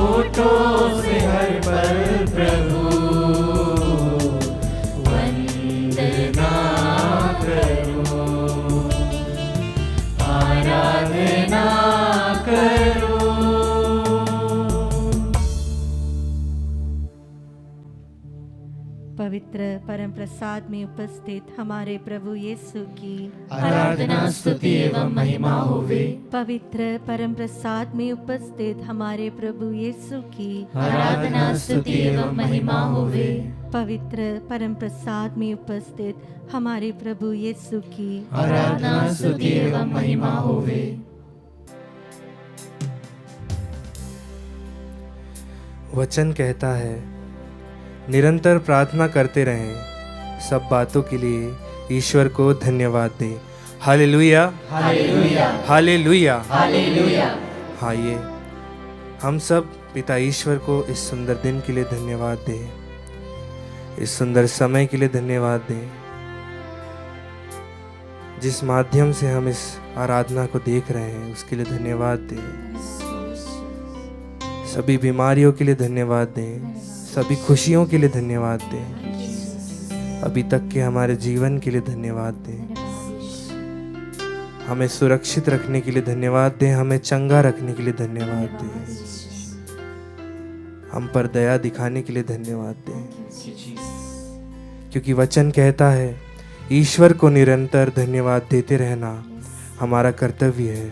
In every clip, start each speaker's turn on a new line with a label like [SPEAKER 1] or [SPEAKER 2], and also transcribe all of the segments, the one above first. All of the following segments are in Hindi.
[SPEAKER 1] होठों से हर पल प्रभु वंदना करूं, आराधना करूं।
[SPEAKER 2] पवित्र परम प्रसाद में उपस्थित हमारे प्रभु यीशु की
[SPEAKER 1] आराधना स्तुति एवं महिमा होवे।
[SPEAKER 2] पवित्र परम प्रसाद में उपस्थित हमारे प्रभु यीशु की
[SPEAKER 1] आराधना स्तुति एवं महिमा होवे।
[SPEAKER 2] पवित्र परम प्रसाद में उपस्थित हमारे प्रभु यीशु की
[SPEAKER 1] आराधना स्तुति एवं महिमा होवे।
[SPEAKER 3] वचन कहता है, निरंतर प्रार्थना करते रहें, सब बातों के लिए ईश्वर को धन्यवाद दें। Hallelujah,
[SPEAKER 1] hallelujah,
[SPEAKER 3] hallelujah,
[SPEAKER 1] hallelujah.
[SPEAKER 3] आइए हम सब पिता ईश्वर को इस सुंदर दिन के लिए धन्यवाद दें, इस सुंदर समय के लिए धन्यवाद दें, जिस माध्यम से हम इस आराधना को देख रहे हैं उसके लिए धन्यवाद दें। सभी बीमारियों के लिए धन्यवाद दें, सभी खुशियों के लिए धन्यवाद दें, अभी तक के हमारे जीवन के लिए धन्यवाद दें, हमें सुरक्षित रखने के लिए धन्यवाद दें, हमें चंगा रखने के लिए धन्यवाद दें, हम पर दया दिखाने के लिए धन्यवाद दें, क्योंकि वचन कहता है ईश्वर को निरंतर धन्यवाद देते रहना हमारा कर्तव्य है।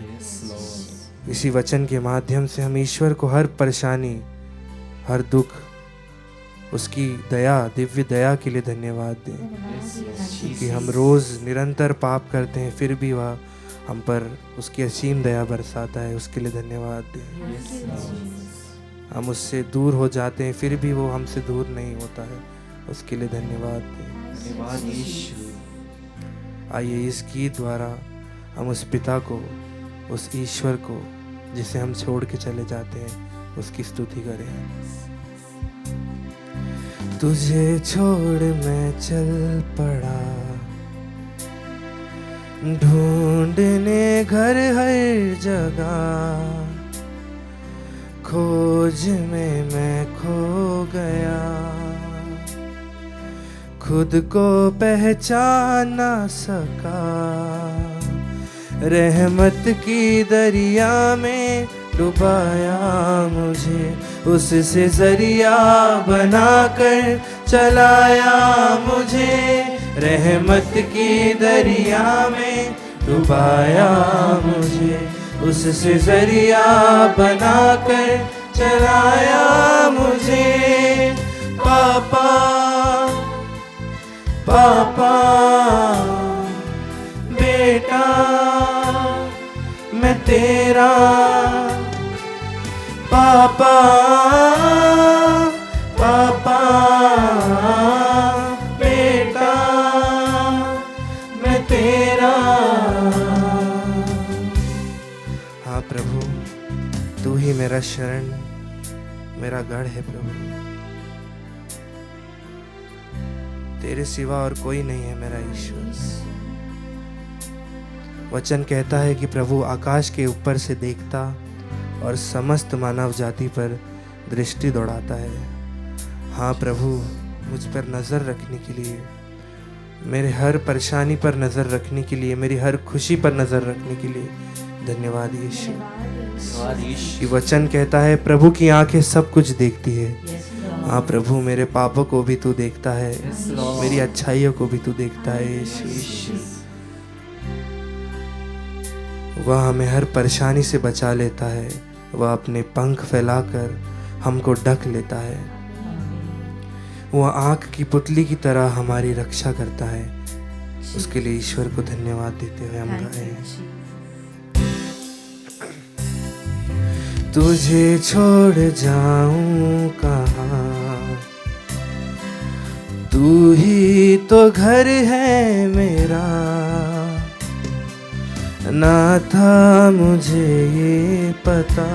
[SPEAKER 3] इसी वचन के माध्यम से हम ईश्वर को हर परेशानी, हर दुख, उसकी दया, दिव्य दया के लिए धन्यवाद दें, क्योंकि हम रोज़ निरंतर पाप करते हैं फिर भी वह हम पर उसकी असीम दया बरसाता है, उसके लिए धन्यवाद दें। हम उससे दूर हो जाते हैं फिर भी वो हमसे दूर नहीं होता है, उसके लिए धन्यवाद दें। आइए इस गीत द्वारा हम उस पिता को, उस ईश्वर को जिसे हम छोड़ के चले जाते हैं, उसकी स्तुति करें। तुझे छोड़ मैं चल पड़ा, ढूंढने घर हर जगह, खोज में मैं खो गया, खुद को पहचान ना सका, रहमत की दरिया में डुबाया मुझे, उससे जरिया बनाकर चलाया मुझे, रहमत की दरिया में डुबाया मुझे, उससे जरिया बनाकर चलाया मुझे। पापा पापा बेटा मैं तेरा, पापा पापा बेटा मैं तेरा। हाँ प्रभु, तू ही मेरा शरण, मेरा गढ़ है प्रभु, तेरे सिवा और कोई नहीं है मेरा ईश्वर। वचन कहता है कि प्रभु आकाश के ऊपर से देखता और समस्त मानव जाति पर दृष्टि दौड़ाता है। हाँ प्रभु, मुझ पर नज़र रखने के लिए, मेरे हर परेशानी पर नज़र रखने के लिए, मेरी हर खुशी पर नज़र रखने के लिए धन्यवाद यीशु। ये वचन कहता है प्रभु की आंखें सब कुछ देखती है। हाँ प्रभु, मेरे पापों को भी तू देखता है, मेरी अच्छाइयों को भी तू देखता है यीशु। वह हमें हर परेशानी से बचा लेता है, वह अपने पंख फैलाकर हमको ढक लेता है, वह आँख की पुतली की तरह हमारी रक्षा करता है। उसके लिए ईश्वर को धन्यवाद देते हुए हम गाएं। तुझे छोड़ जाऊं कहाँ, तू ही तो घर है मेरा, ना था मुझे ये पता,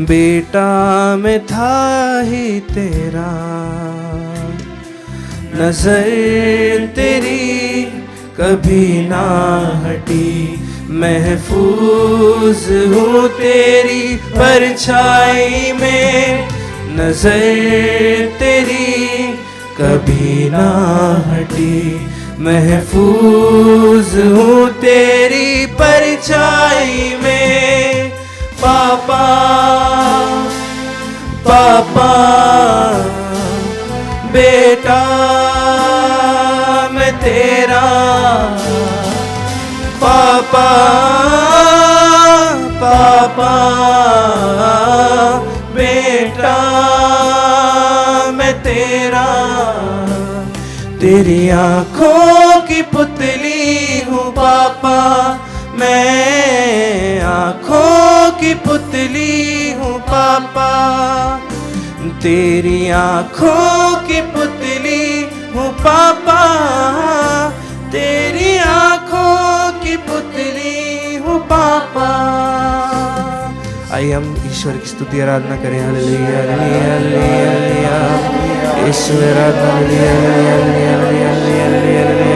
[SPEAKER 3] बेटा मैं था ही तेरा, नजर तेरी कभी ना हटी, महफूज हूँ तेरी परछाई में, नजर तेरी कभी ना हटी। महफूज हूँ तेरी परछाई में, पापा पापा बेटा मैं तेरा, पापा पापा बेटा मैं तेरा। तेरी आँखों की पुतली हूँ पापा, मैं आँखों की पुतली हूँ पापा। तेरी आँखों की पुतली हूँ पापा, तेरी आँखों की पुतली हूँ पापा। आइए हम ईश्वर की स्तुति आराधना करें। हालेलुया हालेलुया हालेलुया, ईश्वर आराधना। Hallelujah hallelujah hallelujah hallelujah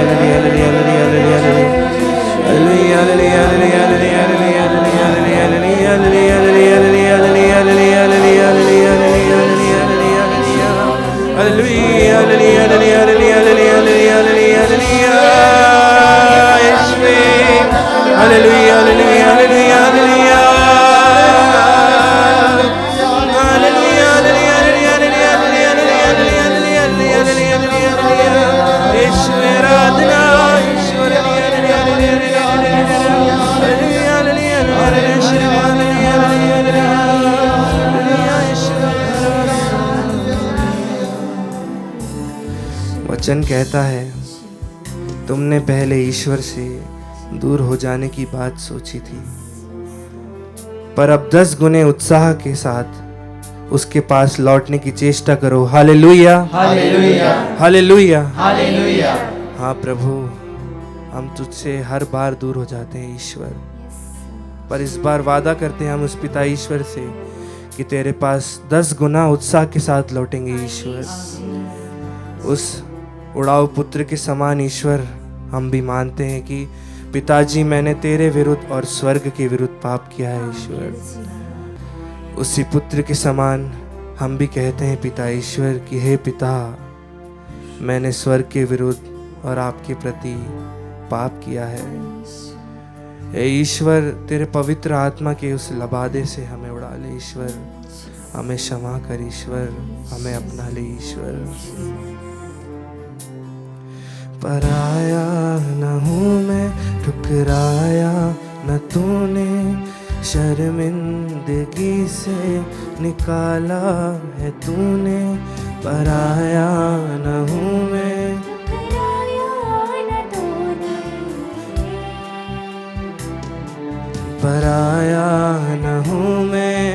[SPEAKER 3] hallelujah hallelujah वचन कहता है, तुमने पहले ईश्वर से दूर हो जाने की बात सोची थी, पर अब 10 गुने उत्साह के साथ उसके पास लौटने की चेष्टा करो। Hallelujah
[SPEAKER 1] hallelujah
[SPEAKER 3] hallelujah
[SPEAKER 1] hallelujah.
[SPEAKER 3] हाँ प्रभु, हम तुझसे हर बार दूर हो जाते हैं ईश्वर, पर इस बार वादा करते हैं हम उस पिता ईश्वर से कि तेरे पास 10 गुना उत्साह के साथ लौटेंगे ईश्वर। उस उड़ाऊ पुत्र के समान ईश्वर, हम भी मानते हैं कि पिताजी मैंने तेरे विरुद्ध और स्वर्ग के विरुद्ध पाप किया है ईश्वर। उसी पुत्र के समान हम भी कहते हैं पिता ईश्वर कि हे पिता, मैंने स्वर्ग के विरुद्ध और आपके प्रति पाप किया है। हे ईश्वर, तेरे पवित्र आत्मा के उस लबादे से हमें उड़ा ले ईश्वर, हमें क्षमा कर ईश्वर, हमें अपना ले ईश्वर। पराया न हूँ मैं, ठुकराया न तूने, शर्मिंदगी से निकाला है तूने। पराया न हूँ मैं, पराया न हूँ मैं,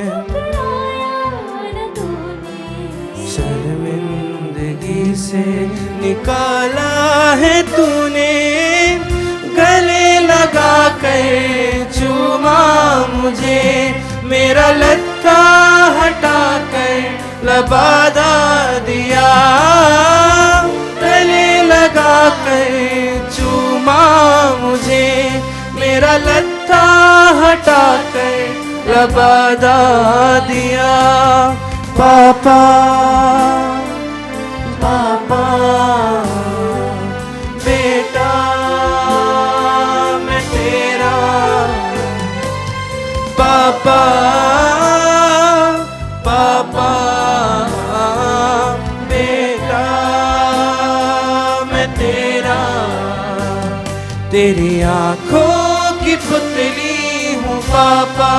[SPEAKER 3] शर्मिंदगी से निकाला है तूने। गले लगा कर चूमा मुझे, मेरा लत्था हटा कर लबादा दिया। गले लगा कर चूमा मुझे, मेरा लत्था हटा कर लबादा दिया। पापा पापा बेटा मैं तेरा, पापा पापा बेटा मैं तेरा। तेरी आँखों की पुतली हूँ पापा,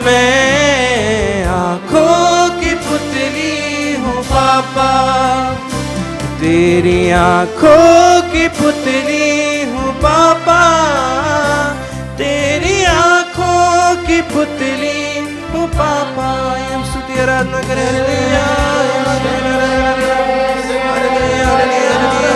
[SPEAKER 3] मैं आँखों की पुतली हूँ पापा। तेरी आँखों की पुतली हूँ पापा, तेरी आँखों की पुतली हूँ पापा। हम स्तुति आराधना करें। हालेलुया हालेलुया हालेलुया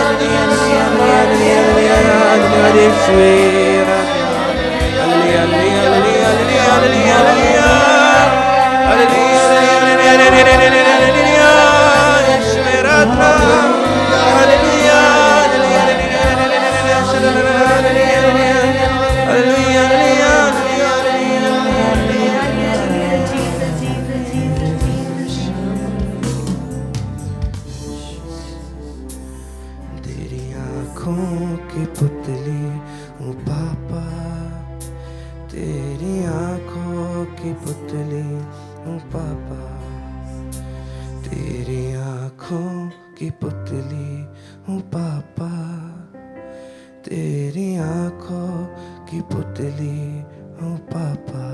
[SPEAKER 3] की पुतली हूँ पापा, तेरी आंखों की पुतली हूँ पापा।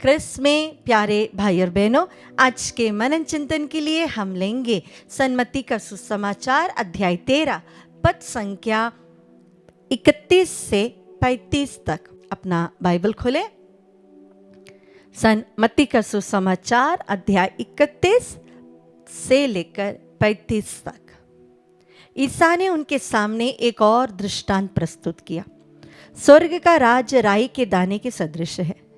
[SPEAKER 2] क्रिस में प्यारे भाई और बहनों, आज के मनन चिंतन के लिए हम लेंगे सन्मति का सुसमाचार अध्याय 13 पद संख्या 31 से 35 तक। अपना बाइबल खोले। सन्मति का सुसमाचार अध्याय 31 से लेकर 35 तक। ईसा ने उनके सामने एक और दृष्टांत प्रस्तुत किया। स्वर्ग का राज्य राई के दाने के सदृश है,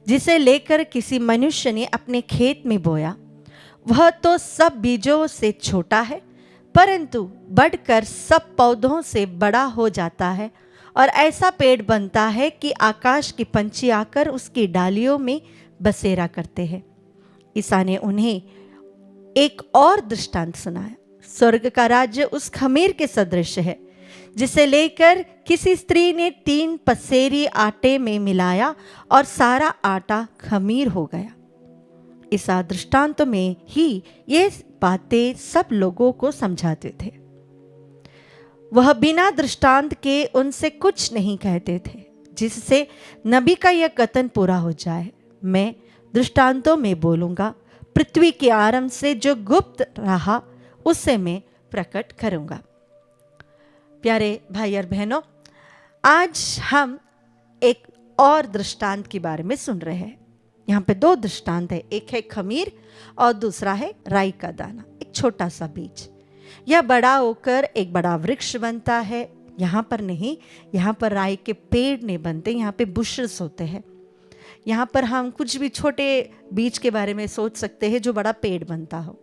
[SPEAKER 2] जिसे लेकर किसी मनुष्य ने अपने खेत में बोया। वह तो सब बीजों से छोटा है, परंतु बढ़कर सब पौधों से बड़ा हो जाता है और ऐसा पेड़ बनता है कि आकाश के पंछी आकर उसकी डालियों में बसेरा करते हैं। ईसा ने उन्हें एक और दृष्टांत सुनाया। स्वर्ग का राज्य उस खमीर के सदृश है, जिसे लेकर किसी स्त्री ने 3 पसेरी आटे में मिलाया और सारा आटा खमीर हो गया। इस दृष्टांत में ही ये बातें सब लोगों को समझाते थे। वह बिना दृष्टांत के उनसे कुछ नहीं कहते थे, जिससे नबी का यह कथन पूरा हो जाए, मैं दृष्टांतों में बोलूंगा, पृथ्वी के आरंभ से जो गुप्त रहा उसे मैं प्रकट करूंगा। प्यारे भाई और बहनों, आज हम एक और दृष्टांत के बारे में सुन रहे हैं। यहाँ पे 2 दृष्टांत है, एक है खमीर और दूसरा है राई का दाना, एक छोटा सा बीज। यह बड़ा होकर एक बड़ा वृक्ष बनता है। यहाँ पर नहीं, यहाँ पर राई के पेड़ नहीं बनते, यहाँ पे बुशेस होते हैं। यहाँ पर हम कुछ भी छोटे बीज के बारे में सोच सकते हैं जो बड़ा पेड़ बनता हो,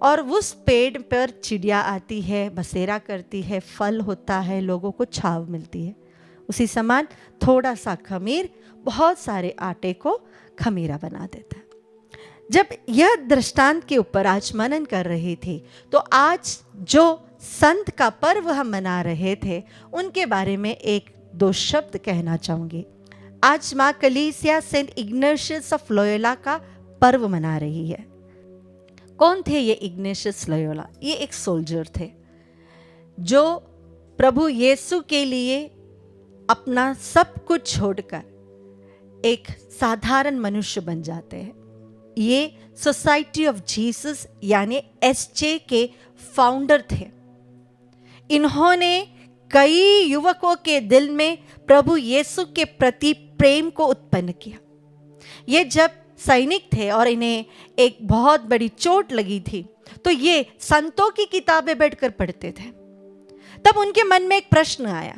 [SPEAKER 2] और उस पेड़ पर चिड़िया आती है, बसेरा करती है, फल होता है, लोगों को छाव मिलती है। उसी समान थोड़ा सा खमीर बहुत सारे आटे को खमीरा बना देता है। जब यह दृष्टांत के ऊपर आज मनन कर रहे थे, तो आज जो संत का पर्व हम मना रहे थे उनके बारे में 1-2 शब्द कहना चाहूँगी। आज माँ कलीसिया सेंट इग्नेशियस ऑफ लोयोला का पर्व मना रही है। कौन थे ये इग्नेशियस लोयोला? ये एक सोल्जर थे जो प्रभु यीशु के लिए अपना सब कुछ छोड़कर एक साधारण मनुष्य बन जाते हैं। ये सोसाइटी ऑफ जीसस यानी एसजे के फाउंडर थे। इन्होंने कई युवकों के दिल में प्रभु यीशु के प्रति प्रेम को उत्पन्न किया। ये जब सैनिक थे और इन्हें एक बहुत बड़ी चोट लगी थी, तो ये संतों की किताबें बैठकर पढ़ते थे। तब उनके मन में एक प्रश्न आया,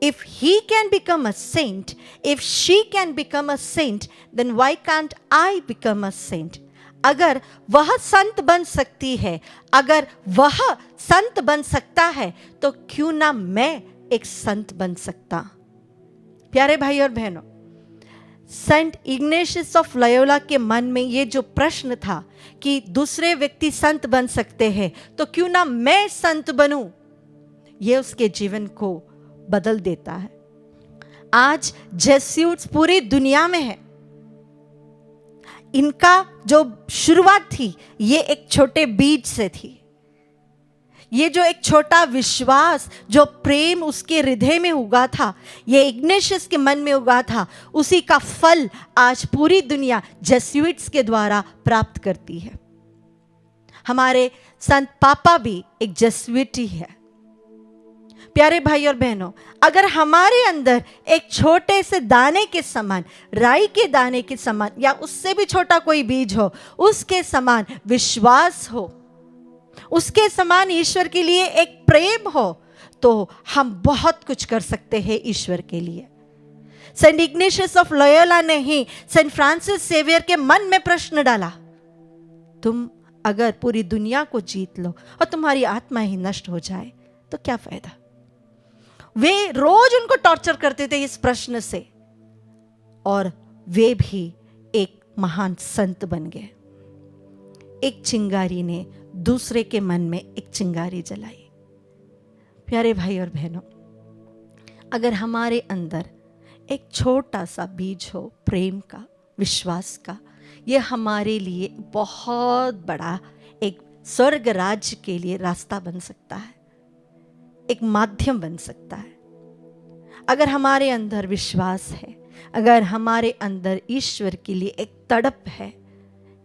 [SPEAKER 2] if he can become a saint, if she can become a saint, then why can't I become a saint? अगर वह संत बन सकती है, अगर वह संत बन सकता है, तो क्यों ना मैं एक संत बन सकता? प्यारे भाई और बहनों, सेंट इग्नेशियस ऑफ लोयोला के मन में ये जो प्रश्न था कि दूसरे व्यक्ति संत बन सकते हैं, तो क्यों ना मैं संत बनूं, ये उसके जीवन को बदल देता है। आज जेस्यूट्स पूरी दुनिया में है। इनका जो शुरुआत थी, ये एक छोटे बीज से थी। ये जो एक छोटा विश्वास, जो प्रेम उसके हृदय में उगा था, ये इग्नेशियस के मन में उगा था, उसी का फल आज पूरी दुनिया जेस्यूट्स के द्वारा प्राप्त करती है। हमारे संत पापा भी एक जेस्यूट ही है। प्यारे भाई और बहनों, अगर हमारे अंदर एक छोटे से दाने के समान, राई के दाने के समान, या उससे भी छोटा कोई बीज हो, उसके समान विश्वास हो, उसके समान ईश्वर के लिए एक प्रेम हो, तो हम बहुत कुछ कर सकते हैं ईश्वर के लिए। सेंट इग्नेशियस ऑफ लोयोला ने ही सेंट फ्रांसिस सेवियर के मन में प्रश्न डाला, तुम अगर पूरी दुनिया को जीत लो और तुम्हारी आत्मा ही नष्ट हो जाए तो क्या फायदा? वे रोज उनको टॉर्चर करते थे इस प्रश्न से, और वे भी एक महान संत बन गए। एक चिंगारी ने दूसरे के मन में एक चिंगारी जलाई। प्यारे भाई और बहनों, अगर हमारे अंदर एक छोटा सा बीज हो प्रेम का, विश्वास का, यह हमारे लिए बहुत बड़ा एक स्वर्ग राज्य के लिए रास्ता बन सकता है, एक माध्यम बन सकता है। अगर हमारे अंदर विश्वास है, अगर हमारे अंदर ईश्वर के लिए एक तड़प है,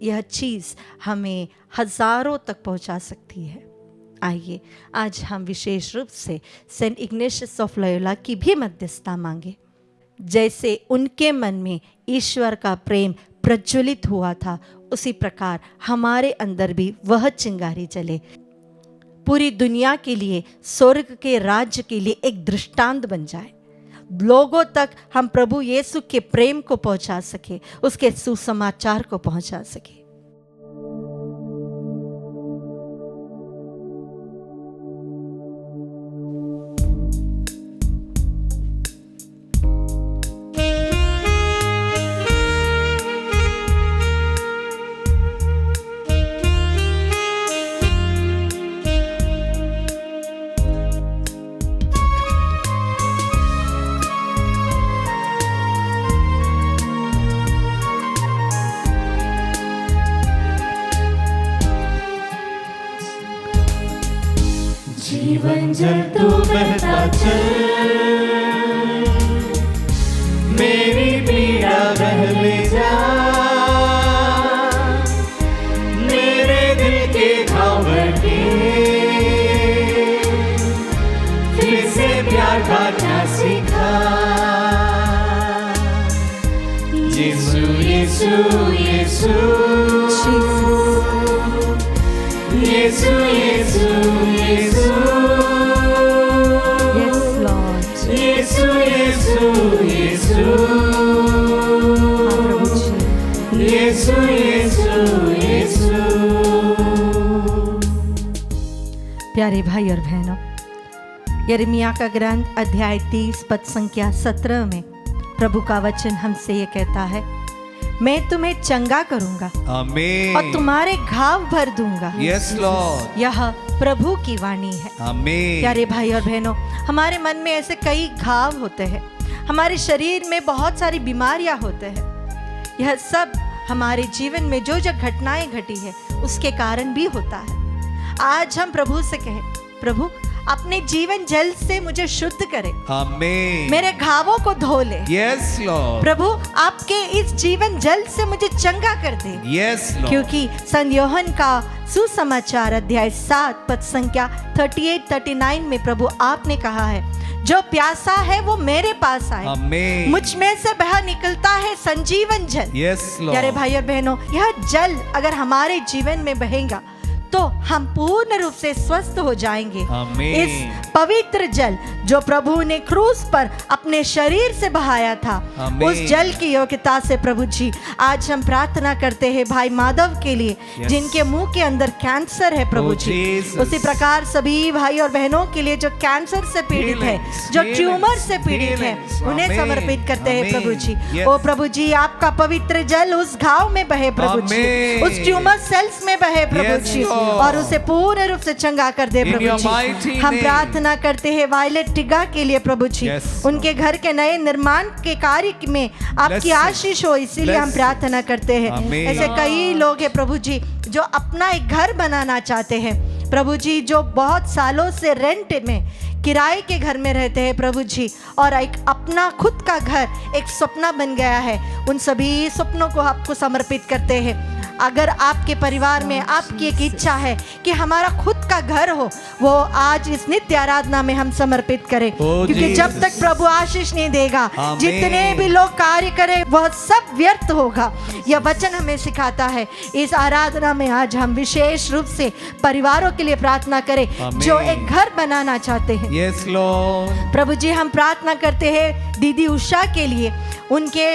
[SPEAKER 2] यह चीज़ हमें हजारों तक पहुंचा सकती है। आइए आज हम विशेष रूप से सेंट इग्नेशियस ऑफ लोयोला की भी मध्यस्थता मांगे। जैसे उनके मन में ईश्वर का प्रेम प्रज्वलित हुआ था, उसी प्रकार हमारे अंदर भी वह चिंगारी जले, पूरी दुनिया के लिए, स्वर्ग के राज्य के लिए एक दृष्टांत बन जाए। लोगों तक हम प्रभु यीशु के प्रेम को पहुंचा सके, उसके सुसमाचार को पहुंचा सके।
[SPEAKER 1] जीवन जल तू बहता चल, मेरी पीड़ा बह ले जा, मेरे दिल के घाव के फिर से प्यार करना सीखा। यीशु यीशु यीशु यीशु यीशु यीशु यीशु यीशु यीशु यीशु यीशु यीशु।
[SPEAKER 2] प्यारे भाई और बहनों, यिर्मयाह का ग्रंथ अध्याय 30 पद संख्या 17 में प्रभु का वचन हमसे ये कहता है, मैं तुम्हें चंगा करूंगा
[SPEAKER 4] आमीन
[SPEAKER 2] और तुम्हारे घाव भर दूंगा।
[SPEAKER 4] यस लॉर्ड,
[SPEAKER 2] यह प्रभु की वाणी है।
[SPEAKER 4] आमीन।
[SPEAKER 2] प्यारे भाई और बहनों, हमारे मन में ऐसे कई घाव होते हैं, हमारे शरीर में बहुत सारी बीमारियां होते हैं। यह सब हमारे जीवन में जो जो घटनाएं घटी है उसके कारण भी होता है। आज हम प्रभु से कहें, प्रभु अपने जीवन जल से मुझे शुद्ध करे,
[SPEAKER 4] आमीन।
[SPEAKER 2] मेरे घावों को धो ले।
[SPEAKER 4] यस लॉर्ड,
[SPEAKER 2] प्रभु आपके इस जीवन जल से मुझे चंगा कर दे।
[SPEAKER 4] यस लॉर्ड,
[SPEAKER 2] क्योंकि संत यूहन्ना का सुसमाचार अध्याय 7 पद संख्या 38-39 में प्रभु आपने कहा है, जो प्यासा है वो मेरे पास आए,
[SPEAKER 4] आमीन।
[SPEAKER 2] मुझ में से बह निकलता है संजीवन जल।
[SPEAKER 4] यस लॉर्ड,
[SPEAKER 2] प्यारे भाई और बहनों, यह जल अगर हमारे जीवन में बहेगा तो हम पूर्ण रूप से स्वस्थ हो जाएंगे।
[SPEAKER 4] आमीन।
[SPEAKER 2] इस पवित्र जल जो प्रभु ने क्रूस पर अपने शरीर से बहाया था,
[SPEAKER 4] आमीन।
[SPEAKER 2] उस जल की योग्यता से प्रभु जी आज हम प्रार्थना करते हैं भाई माधव के लिए,
[SPEAKER 4] Yes.
[SPEAKER 2] जिनके मुंह के अंदर कैंसर है प्रभु
[SPEAKER 4] Oh,
[SPEAKER 2] जी।
[SPEAKER 4] Jesus.
[SPEAKER 2] उसी प्रकार सभी भाई और बहनों के लिए जो कैंसर से पीड़ित है,
[SPEAKER 4] Healings,
[SPEAKER 2] जो
[SPEAKER 4] healings,
[SPEAKER 2] ट्यूमर से पीड़ित है,
[SPEAKER 4] healings.
[SPEAKER 2] उन्हें
[SPEAKER 4] आमीन,
[SPEAKER 2] समर्पित करते हैं
[SPEAKER 4] आमीन।
[SPEAKER 2] प्रभु जी।
[SPEAKER 4] Yes.
[SPEAKER 2] ओ प्रभु जी, आपका पवित्र जल उस घाव में बहे प्रभु जी,
[SPEAKER 4] आमीन।
[SPEAKER 2] उस ट्यूमर सेल्स में बहे प्रभु
[SPEAKER 4] Yes,
[SPEAKER 2] जी,
[SPEAKER 4] Lord.
[SPEAKER 2] और उसे पूर्ण रूप से चंगा कर दे
[SPEAKER 4] In
[SPEAKER 2] Prabhu
[SPEAKER 4] your
[SPEAKER 2] ji.
[SPEAKER 4] mighty
[SPEAKER 2] हम
[SPEAKER 4] name.
[SPEAKER 2] प्रार्थना करते हैं वायलेट टिगा के लिए प्रभु जी,
[SPEAKER 4] Yes,
[SPEAKER 2] उनके घर के नए निर्माण के कार्य में आपकी
[SPEAKER 4] Bless.
[SPEAKER 2] आशीष हो, इसीलिए हम
[SPEAKER 4] Bless.
[SPEAKER 2] प्रार्थना करते हैं।
[SPEAKER 4] आमीन।
[SPEAKER 2] ऐसे कई लोग हैं प्रभु जी जो अपना एक घर बनाना चाहते हैं प्रभु जी, जो बहुत सालों से रेंट में, किराए के घर में रहते हैं प्रभु जी, और एक अपना खुद का घर एक सपना बन गया है। उन सभी सपनों को आपको समर्पित करते हैं। अगर आपके परिवार में आपकी एक इच्छा है कि हमारा खुद का घर हो, वो आज इस नित्य आराधना में हम समर्पित करें, क्योंकि जब तक प्रभु आशीष नहीं देगा,
[SPEAKER 4] आमीन।
[SPEAKER 2] जितने भी लोग कार्य करें वह सब व्यर्थ होगा। यह वचन हमें सिखाता है। इस आराधना में आज हम विशेष रूप से परिवारों के लिए प्रार्थना करें
[SPEAKER 4] आमीन।
[SPEAKER 2] जो एक घर बनाना चाहते हैं।
[SPEAKER 4] यस लॉर्ड,
[SPEAKER 2] प्रभु जी, हम प्रार्थना करते हैं दीदी उषा के लिए, उनके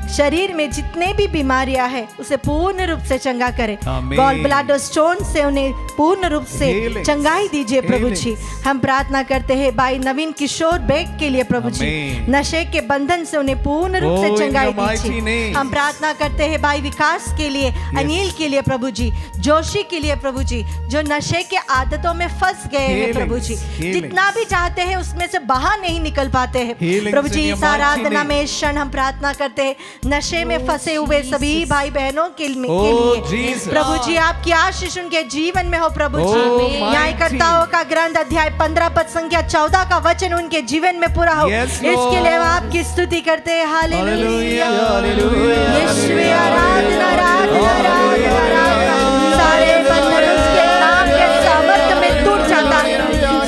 [SPEAKER 2] शरीर में जितने भी बीमारियां हैं उसे पूर्ण रूप से चंगा करे।
[SPEAKER 4] आमीन।
[SPEAKER 2] गॉल ब्लैडर स्टोन से उन्हें पूर्ण रूप से
[SPEAKER 4] Healings.
[SPEAKER 2] चंगाई दीजिए प्रभु जी।
[SPEAKER 4] Healings.
[SPEAKER 2] हम प्रार्थना करते हैं भाई नवीन किशोर बेग के लिए प्रभु जी,
[SPEAKER 4] आमीन।
[SPEAKER 2] नशे के बंधन से उन्हें पूर्ण रूप
[SPEAKER 4] Oh,
[SPEAKER 2] से
[SPEAKER 4] in
[SPEAKER 2] चंगाई
[SPEAKER 4] your mighty
[SPEAKER 2] दीजिए।
[SPEAKER 4] name.
[SPEAKER 2] हम प्रार्थना करते हैं भाई विकास के लिए, अनिल के लिए प्रभु जी, जोशी के लिए प्रभु जी, जो नशे के आदतों में फंस गए हैं
[SPEAKER 4] Healings.
[SPEAKER 2] प्रभु जी,
[SPEAKER 4] Healings.
[SPEAKER 2] जितना भी चाहते हैं उसमें से बाहर नहीं निकल पाते हैं
[SPEAKER 4] Healings
[SPEAKER 2] Prabhu
[SPEAKER 4] in
[SPEAKER 2] ji.
[SPEAKER 4] your
[SPEAKER 2] इस
[SPEAKER 4] mighty
[SPEAKER 2] आराधना
[SPEAKER 4] name.
[SPEAKER 2] में इस क्षण हम प्रार्थना करते हैं नशे में फंसे हुए सभी भाई बहनों के
[SPEAKER 4] Oh,
[SPEAKER 2] लिए
[SPEAKER 4] Jesus.
[SPEAKER 2] प्रभु जी आपकी आशीष उनके जीवन में हो प्रभु
[SPEAKER 4] Oh,
[SPEAKER 2] जी।
[SPEAKER 4] mighty.
[SPEAKER 2] न्यायकर्ताओं का ग्रंथ अध्याय 15 पद संख्या 14 का वचन उनके जीवन में पूरा हो,
[SPEAKER 4] Yes,
[SPEAKER 2] इसके
[SPEAKER 4] Lord.
[SPEAKER 2] लिए हम आपकी स्तुति करते हैं। Hallelujah,
[SPEAKER 4] Hallelujah.
[SPEAKER 2] यीशुवे आराधना आराधना आराधना आराधना। सारे बंधन उसके नाम के सामर्थ्य में टूट जाता है,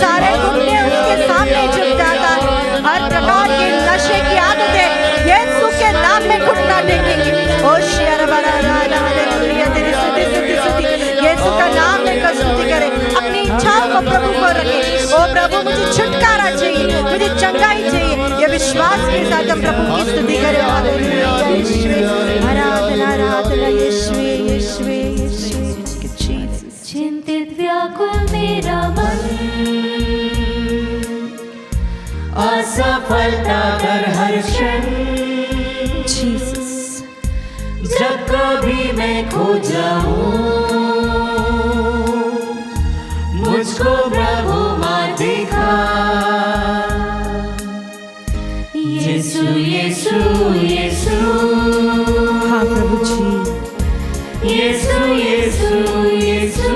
[SPEAKER 2] सारे घुटने उसके सामने झुक जाता है। हर प्रकार के नशे की आदतें यीशु के नाम में घुटना टेकेंगे। ओ शेर बड़ा राधा हालेलुया, तेरी स्तुति स्तुति स्तुति। यीशु का नाम लेकर स्तुति करें, अपनी इच्छाओं को प्रभु को रखें। ओ प्रभु मुझे छुटकारा चाहिए, मुझे चंगाई चाहिए, ये विश्वास के साथ हम प्रभु की स्तुति करें। हालेलुया, यीशुवे आराधना आराधना, यीशुवे यीशुवे यीशुवे।
[SPEAKER 1] चिंतित व्याकुल मेरा मन, असफलता कर हर क्षण,
[SPEAKER 2] जीसस,
[SPEAKER 1] जब कभी मैं खो जाऊं, मुझको प्रभु मार दिखा। यीशु यीशु यीशु,
[SPEAKER 2] हाँ प्रभु जी,
[SPEAKER 1] यीशु यीशु यीशु,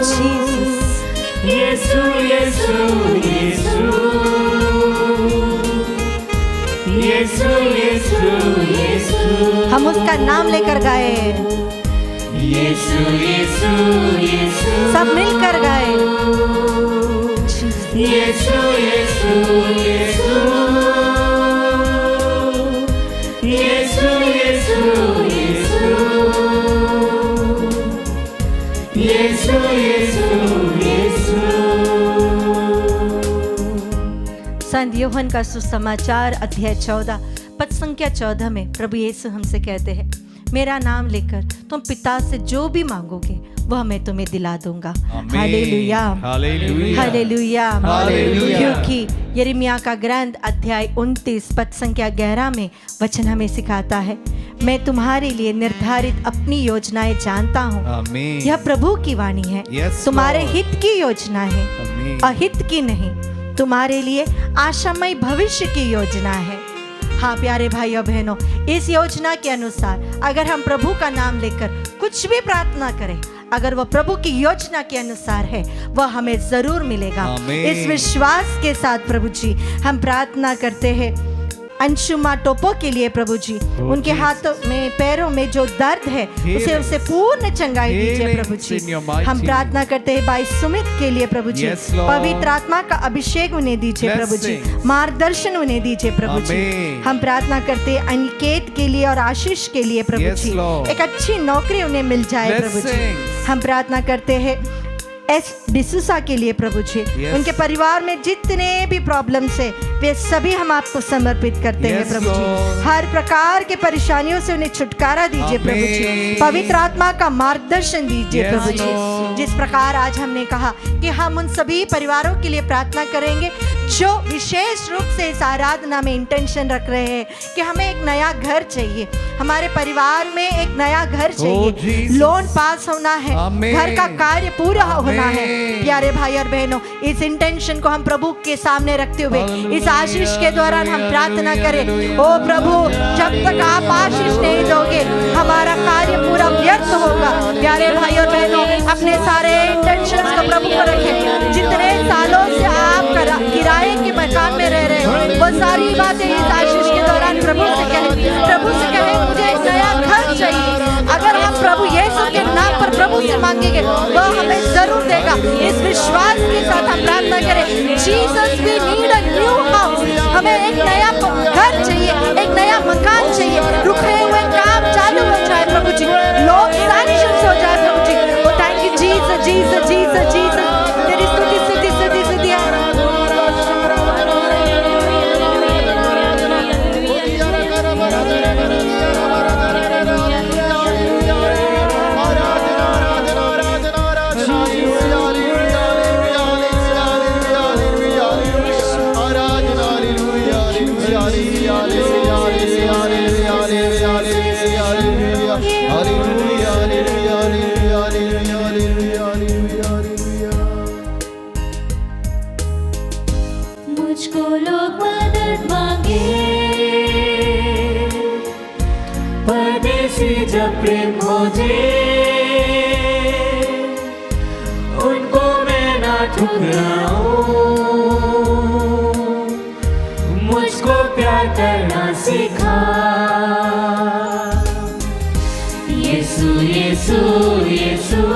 [SPEAKER 2] जीसस,
[SPEAKER 1] यीशु यीशु यीशु, यीशु यीशु यीशु,
[SPEAKER 2] हम उसका नाम लेकर गाए,
[SPEAKER 1] यीशु यीशु यीशु,
[SPEAKER 2] सब मिलकर गाए।
[SPEAKER 1] यीशु यीशु यीशु, यीशु यीशु यीशु, यीशु यीशु यीशु।
[SPEAKER 2] संत यूहन्ना का सुसमाचार अध्याय 14 पद संख्या 14 में प्रभु यीशु हमसे कहते हैं, मेरा नाम लेकर तुम पिता से जो भी मांगोगे वह मैं तुम्हें दिला दूंगा।
[SPEAKER 4] आमीन।
[SPEAKER 2] Hallelujah,
[SPEAKER 4] hallelujah.
[SPEAKER 2] Hallelujah,
[SPEAKER 4] hallelujah.
[SPEAKER 2] क्योंकि यिर्मयाह का ग्रंथ अध्याय 29 पद संख्या 11 में वचन हमें सिखाता है, मैं तुम्हारे लिए निर्धारित अपनी योजनाएं जानता हूँ।
[SPEAKER 4] आमीन।
[SPEAKER 2] यह प्रभु की वाणी है,
[SPEAKER 4] Yes,
[SPEAKER 2] तुम्हारे
[SPEAKER 4] Lord.
[SPEAKER 2] हित की योजना है,
[SPEAKER 4] आमीन।
[SPEAKER 2] अहित की नहीं, तुम्हारे लिए आशामय भविष्य की योजना है। हाँ प्यारे भाइयों बहनों, इस योजना के अनुसार अगर हम प्रभु का नाम लेकर कुछ भी प्रार्थना करें, अगर वह प्रभु की योजना के अनुसार है, वह हमें जरूर मिलेगा।
[SPEAKER 4] आमीन।
[SPEAKER 2] इस विश्वास के साथ प्रभु जी हम प्रार्थना करते हैं अंशुमा टोपो के लिए प्रभु जी, उनके हाथों में पैरों में जो दर्द है उसे पूर्ण चंगाई दीजिए प्रभु जी। हम प्रार्थना करते हैं भाई सुमित के लिए प्रभु जी,
[SPEAKER 4] Yes, Lord.
[SPEAKER 2] पवित्र आत्मा का अभिषेक उन्हें दीजिए प्रभु जी,
[SPEAKER 4] Blessings.
[SPEAKER 2] मार्गदर्शन उन्हें दीजिए प्रभु जी।
[SPEAKER 4] Amen.
[SPEAKER 2] हम प्रार्थना करते हैं अनिकेत के लिए और आशीष के लिए प्रभु
[SPEAKER 4] Yes,
[SPEAKER 2] जी,
[SPEAKER 4] Lord.
[SPEAKER 2] एक अच्छी नौकरी उन्हें मिल जाए प्रभु जी।
[SPEAKER 4] Blessings.
[SPEAKER 2] हम प्रार्थना करते हैं एस डिसूसा के लिए प्रभु जी,
[SPEAKER 4] Yes.
[SPEAKER 2] उनके परिवार में जितने भी प्रॉब्लम्स है वे सभी हम आपको समर्पित करते हैं
[SPEAKER 4] Yes,
[SPEAKER 2] प्रभु जी।
[SPEAKER 4] Lord.
[SPEAKER 2] हर प्रकार के परेशानियों से उन्हें छुटकारा दीजिए प्रभु जी,
[SPEAKER 4] Amen.
[SPEAKER 2] पवित्र आत्मा का मार्गदर्शन दीजिए
[SPEAKER 4] Yes,
[SPEAKER 2] प्रभु जी।
[SPEAKER 4] Lord.
[SPEAKER 2] जिस प्रकार आज हमने कहा कि हम उन सभी परिवारों के लिए प्रार्थना करेंगे जो विशेष रूप से इस आराधना में इंटेंशन रख रहे हैं कि हमें एक नया घर चाहिए, हमारे परिवार में एक नया घर चाहिए,
[SPEAKER 4] Jesus.
[SPEAKER 2] लोन पास होना है,
[SPEAKER 4] Amen.
[SPEAKER 2] घर का कार्य पूरा होना है।
[SPEAKER 4] Amen.
[SPEAKER 2] प्यारे भाई और बहनों, इस इंटेंशन को हम प्रभु के सामने रखते हुए इस आशीष के दौरान हम प्रार्थना करें, ओ प्रभु जब तक आप आशीष नहीं दोगे हमारा कार्य पूरा व्यर्थ होगा। प्यारे भाई और बहनों, अपने सारे इंटेंशंस को प्रभु को रखें। जितने सालों से आप किराए के मकान में रह रहे हो, वो सारी बातें इस आशीष के दौरान प्रभु से कहें मुझे एक नया घर चाहिए। अगर हम प्रभु यीशु के नाम पर प्रभु से मांगेंगे वह हमें जरूर देगा। इस विश्वास के साथ हम प्रार्थना करें, Jesus we need a new house, हमें एक नया घर चाहिए, एक नया मकान चाहिए, रुके हुए काम चालू हो जाए प्रभु जी, लोग सैंक्शंस हो जाए प्रभु जी। ओ thank you Jesus Jesus Jesus Jesus, तेरी स्तुति स्तुति स्तुति स्तुति है।
[SPEAKER 1] मुझको लोग मदद मांगे, परदेसी जब प्रेम खोजे, उनको मैं ना ठुकराऊं, मुझको प्यार करना सिखा। यीशु यीशु यीशु